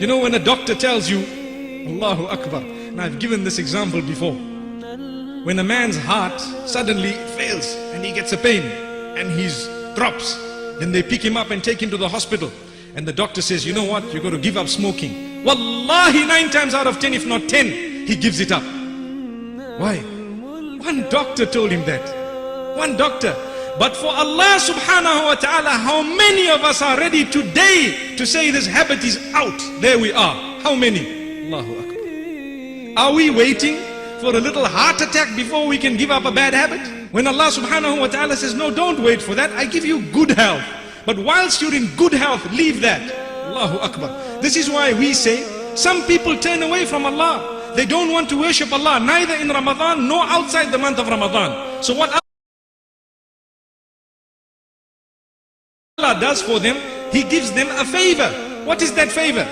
You know, when a doctor tells you, Allahu Akbar. Now I've given this example before. When a man's heart suddenly fails and he gets a pain and he drops, then they pick him up and take him to the hospital. And the doctor says, you know what, you've got to give up smoking. Wallahi, 9 times out of 10, if not 10, he gives it up. Why? One doctor told him that. One doctor. But for Allah subhanahu wa ta'ala, how many of us are ready today to say this habit is out? There we are. How many? Allahu Akbar. Are we waiting for a little heart attack before we can give up a bad habit? When Allah subhanahu wa ta'ala says, no, don't wait for that, I give you good health. But whilst you're in good health, leave that. Allahu Akbar. This is why we say, some people turn away from Allah. They don't want to worship Allah, neither in Ramadan nor outside the month of Ramadan. So what Allah does for them, He gives them a favor. What is that favor?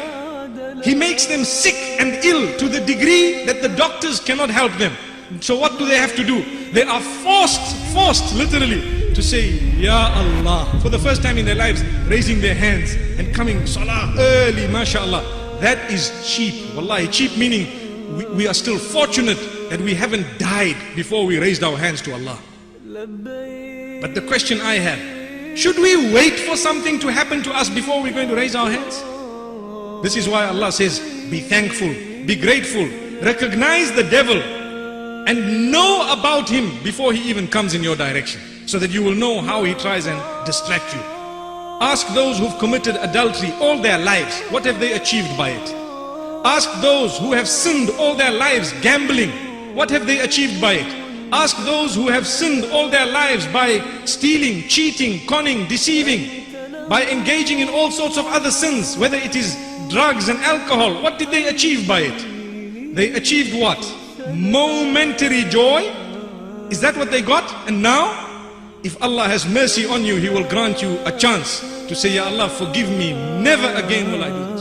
He makes them sick and ill to the degree that the doctors cannot help them. So what do they have to do? They are forced literally to say, Ya Allah, for the first time in their lives, raising their hands and coming salah early, mashallah. That is cheap. Wallahi, cheap meaning we are still fortunate that we haven't died before we raised our hands to Allah. But the question I have, should we wait for something to happen to us before we're going to raise our hands? This is why Allah says, be thankful, be grateful, recognize the devil and know about him before he even comes in your direction, so that you will know how he tries and distract you. Ask those who've committed adultery all their lives, what have they achieved by it? Ask those who have sinned all their lives gambling, what have they achieved by it? Ask those who have sinned all their lives by stealing, cheating, conning, deceiving, by engaging in all sorts of other sins, whether it is drugs and alcohol. What did they achieve by it? They achieved what? Momentary joy. Is that what they got? And now, if Allah has mercy on you, He will grant you a chance to say, Ya Allah, forgive me, never again will I do this.